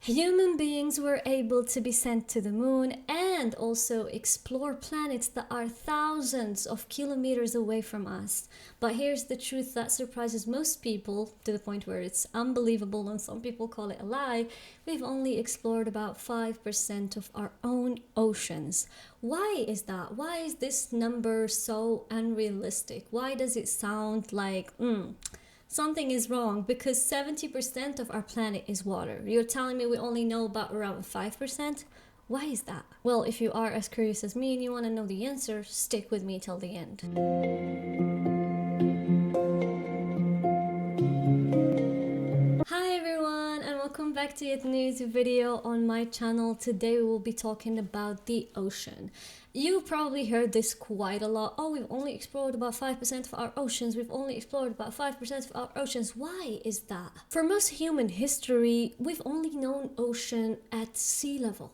Human beings were able to be sent to the moon and also explore planets that are thousands of kilometers away from us. But here's the truth that surprises most people to the point where it's unbelievable and some people call it a lie. We've only explored about 5% of our own oceans. Why is that? Why is this number so unrealistic? Why does it sound like, something is wrong? Because 70% of our planet is water. You're telling me we only know about around 5%? Why is that? Well, if you are as curious as me and you want to know the answer, stick with me till the end. Hi everyone, and welcome back to yet another video on my channel. Today we will be talking about the ocean. You probably heard this quite a lot. Oh, we've only explored about 5% of our oceans. We've only explored about 5% of our oceans. Why is that? For most human history, we've only known ocean at sea level,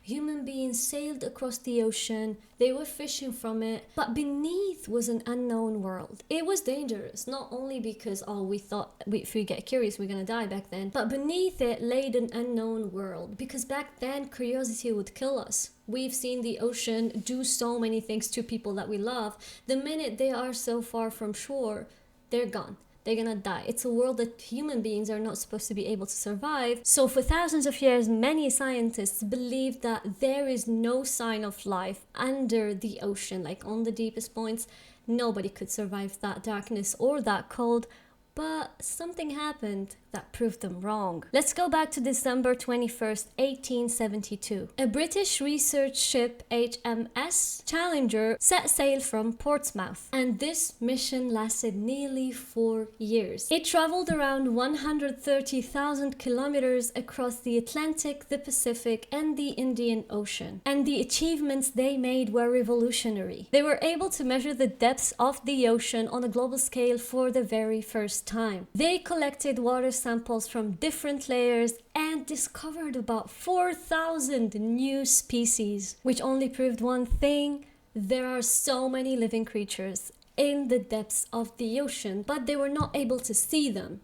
Human beings sailed across the ocean, they were fishing from it, but beneath was an unknown world. It was dangerous, not only because, we thought if we get curious, we're gonna die back then, but beneath it laid an unknown world, because back then curiosity would kill us. We've seen the ocean do so many things to people that we love. The minute they are so far from shore, they're gone. They're gonna die. It's a world that human beings are not supposed to be able to survive. So for thousands of years, many scientists believed that there is no sign of life under the ocean, like on the deepest points. Nobody could survive that darkness or that cold. But something happened that proved them wrong. Let's go back to December 21st, 1872. A British research ship, HMS Challenger, set sail from Portsmouth, and this mission lasted nearly 4 years. It traveled around 130,000 kilometers across the Atlantic, the Pacific, and the Indian Ocean. And the achievements they made were revolutionary. They were able to measure the depths of the ocean on a global scale for the very first time. They collected water samples from different layers and discovered about 4,000 new species, which only proved one thing: there are so many living creatures in the depths of the ocean, but they were not able to see them.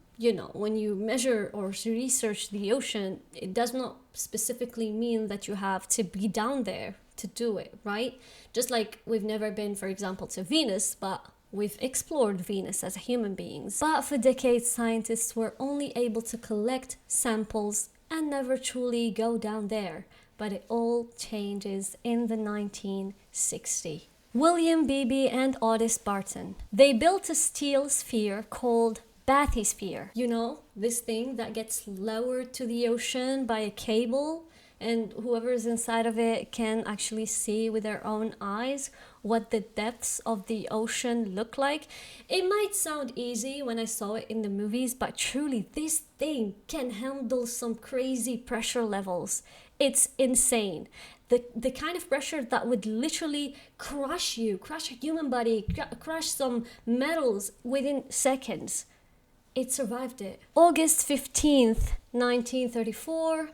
When you measure or research the ocean, it does not specifically mean that you have to be down there to do it, right? Just like we've never been, for example, to Venus, but we've explored Venus as human beings. But for decades, scientists were only able to collect samples and never truly go down there. But it all changes in the 1960s. William Beebe and Otis Barton. They built a steel sphere called bathysphere. This thing that gets lowered to the ocean by a cable, and whoever is inside of it can actually see with their own eyes what the depths of the ocean look like. It might sound easy when I saw it in the movies, but truly this thing can handle some crazy pressure levels. It's insane. The kind of pressure that would literally crush you, crush a human body, crush some metals within seconds. It survived it. August 15th, 1934,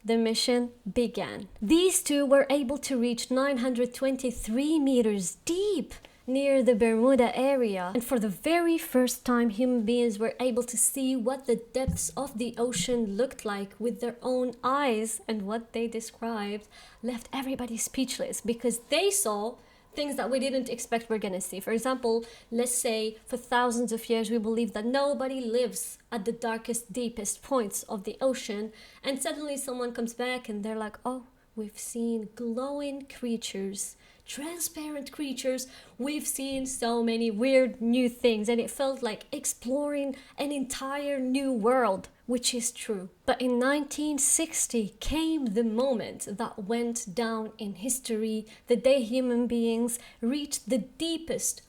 the mission began. These two were able to reach 923 meters deep near the Bermuda area. And for the very first time, human beings were able to see what the depths of the ocean looked like with their own eyes, and what they described left everybody speechless, because they saw things that we didn't expect we're gonna see. For example, let's say for thousands of years we believed that nobody lives at the darkest, deepest points of the ocean, and suddenly someone comes back and they're like, oh, we've seen glowing creatures, transparent creatures, we've seen so many weird new things, and it felt like exploring an entire new world, which is true. But in 1960 came the moment that went down in history, the day human beings reached the deepest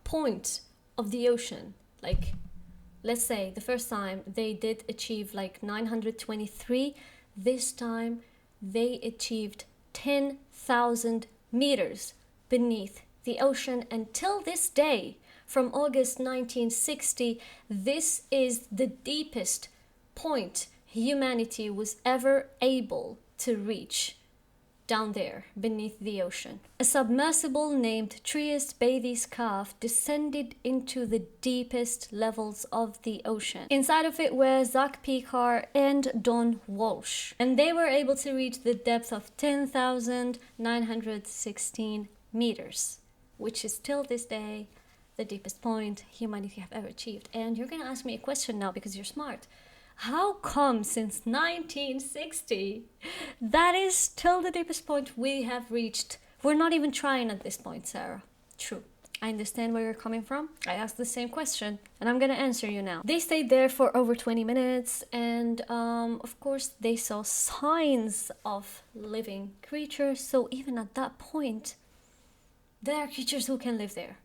point of the ocean. Like, let's say the first time they did achieve like 923, this time they achieved 10,000 meters beneath the ocean. Until this day, from August 1960, this is the deepest point humanity was ever able to reach down there beneath the ocean. A submersible named Trieste Bathys Calf descended into the deepest levels of the ocean. Inside of it were Zach Picard and Don Walsh, and they were able to reach the depth of 10,916 meters, which is till this day the deepest point humanity have ever achieved. And you're gonna ask me a question now because you're smart. How come since 1960 that is still the deepest point we have reached? We're not even trying at this point, Sarah. True. I understand where you're coming from. I asked the same question and I'm gonna answer you now. They stayed there for over 20 minutes and of course they saw signs of living creatures. So even at that point, there are creatures who can live there.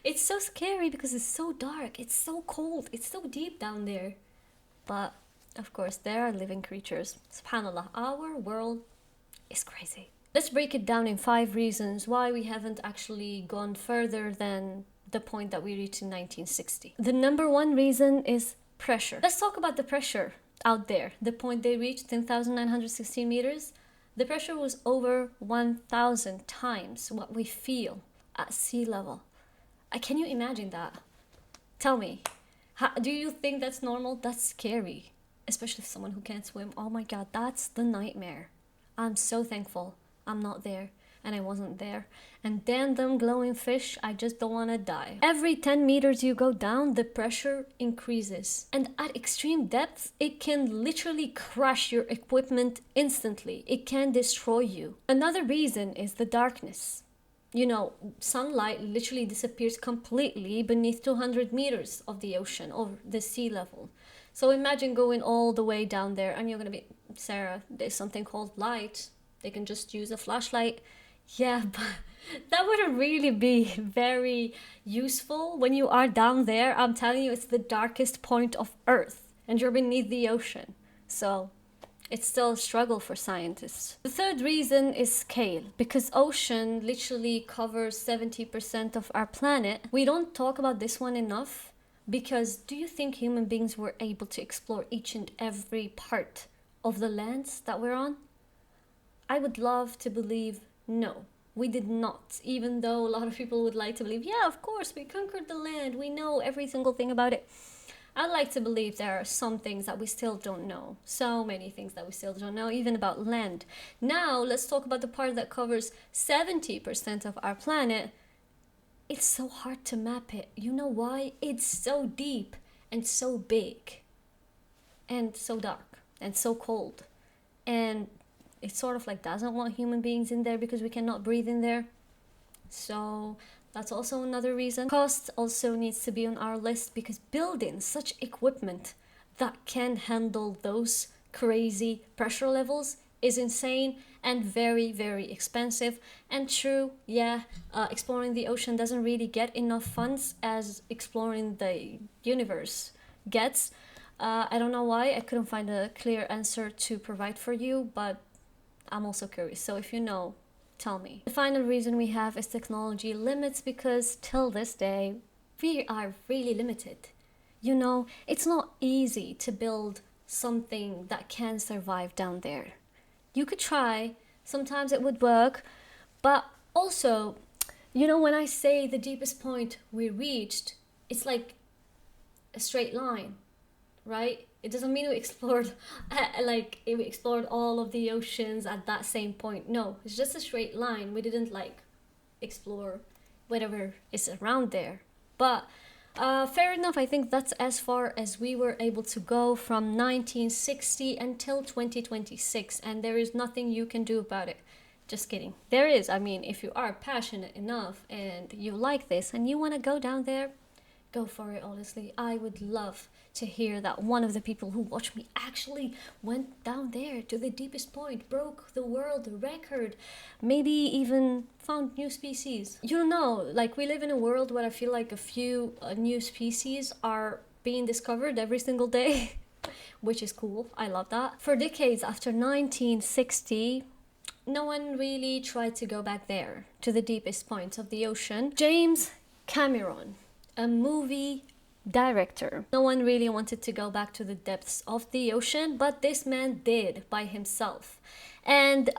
It's so scary because it's so dark, it's so cold, it's so deep down there. But of course there are living creatures. SubhanAllah, our world is crazy. Let's break it down in 5 reasons why we haven't actually gone further than the point that we reached in 1960. The number 1 reason is pressure. Let's talk about the pressure out there. The point they reached, 10,916 meters, the pressure was over 1,000 times what we feel at sea level. Can you imagine that? Tell me, do you think that's normal? That's scary, especially if someone who can't swim. Oh my god, that's the nightmare. I'm so thankful I'm not there and I wasn't there. And then them glowing fish, I just don't want to die. Every 10 meters you go down, the pressure increases. And at extreme depths, it can literally crush your equipment instantly. It can destroy you. Another reason is the darkness. You know, sunlight literally disappears completely beneath 200 meters of the ocean or the sea level. So imagine going all the way down there and you're gonna be, Sarah, there's something called light. They can just use a flashlight. Yeah, but that wouldn't really be very useful when you are down there. I'm telling you, it's the darkest point of Earth and you're beneath the ocean. So it's still a struggle for scientists. The third reason is scale, because ocean literally covers 70% of our planet. We don't talk about this one enough because do you think human beings were able to explore each and every part of the lands that we're on? I would love to believe no, we did not, even though a lot of people would like to believe, yeah, of course, we conquered the land, we know every single thing about it. I'd like to believe there are some things that we still don't know. So many things that we still don't know, even about land. Now, let's talk about the part that covers 70% of our planet. It's so hard to map it. You know why? It's so deep and so big and so dark and so cold. And it sort of like doesn't want human beings in there because we cannot breathe in there. So that's also another reason. Cost also needs to be on our list because building such equipment that can handle those crazy pressure levels is insane and very, very expensive. And true, yeah, exploring the ocean doesn't really get enough funds as exploring the universe gets. I don't know why. I couldn't find a clear answer to provide for you, but I'm also curious. So if you know, tell me. The final reason we have is technology limits because till this day, we are really limited. You know, it's not easy to build something that can survive down there. You could try, sometimes it would work, but also, you know, when I say the deepest point we reached, it's like a straight line, right? It doesn't mean we explored we explored all of the oceans at that same point. No, it's just a straight line. We didn't like explore whatever is around there. But fair enough, I think that's as far as we were able to go from 1960 until 2026, and there is nothing you can do about it. Just kidding. There is. I mean, if you are passionate enough and you like this and you want to go down there, go for it, honestly. I would love to hear that one of the people who watched me actually went down there to the deepest point, broke the world record, maybe even found new species. You know, like we live in a world where I feel like a few new species are being discovered every single day, which is cool. I love that. For decades after 1960, no one really tried to go back there to the deepest points of the ocean. James Cameron, a movie director. No one really wanted to go back to the depths of the ocean, but this man did by himself. And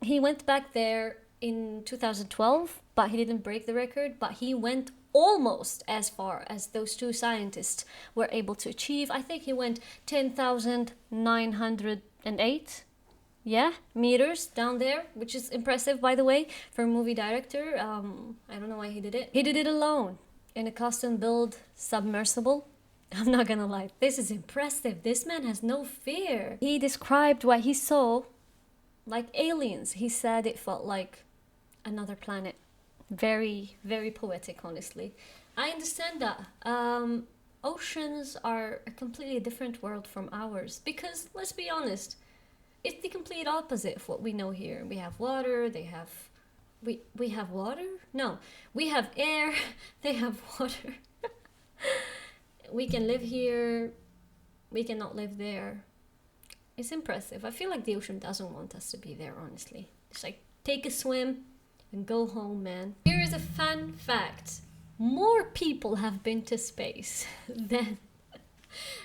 he went back there in 2012, but he didn't break the record, but he went almost as far as those two scientists were able to achieve. I think he went 10,908 meters down there, which is impressive, by the way, for a movie director. I don't know why he did it. He did it alone in a custom build submersible. I'm not gonna lie, this is impressive. This man has no fear. He described what he saw like aliens. He said it felt like another planet. Very, very poetic, honestly. I understand that. Oceans are a completely different world from ours because, let's be honest, it's the complete opposite of what we know here. We have water, they have... We have water? No. We have air, they have water. We can live here, we cannot live there. It's impressive. I feel like the ocean doesn't want us to be there, honestly. It's like, take a swim and go home, man. Here is a fun fact. More people have been to space than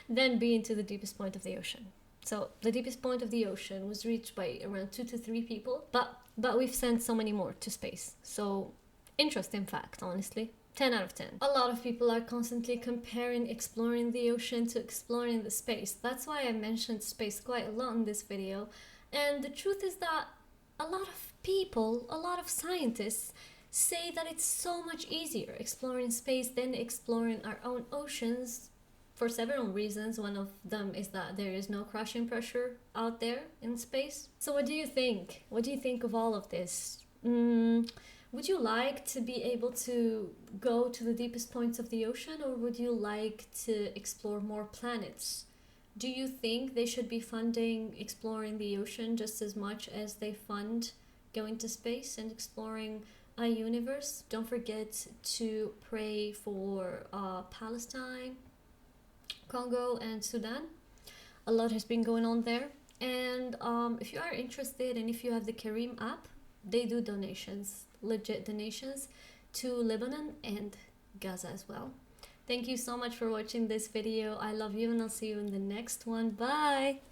being to the deepest point of the ocean. So the deepest point of the ocean was reached by around 2 to 3 people, but we've sent so many more to space. So interesting fact, honestly. 10 out of 10. A lot of people are constantly comparing exploring the ocean to exploring the space. That's why I mentioned space quite a lot in this video. And the truth is that a lot of people, a lot of scientists say that it's so much easier exploring space than exploring our own oceans for several reasons. One of them is that there is no crushing pressure out there in space. So what do you think? What do you think of all of this? Would you like to be able to go to the deepest points of the ocean, or would you like to explore more planets? Do you think they should be funding exploring the ocean just as much as they fund going to space and exploring a universe? Don't forget to pray for Palestine, Congo and Sudan. A lot has been going on there. And if you are interested and if you have the Kareem app, they do donations, legit donations to Lebanon and Gaza as well. Thank you so much for watching this video. I love you and I'll see you in the next one. Bye!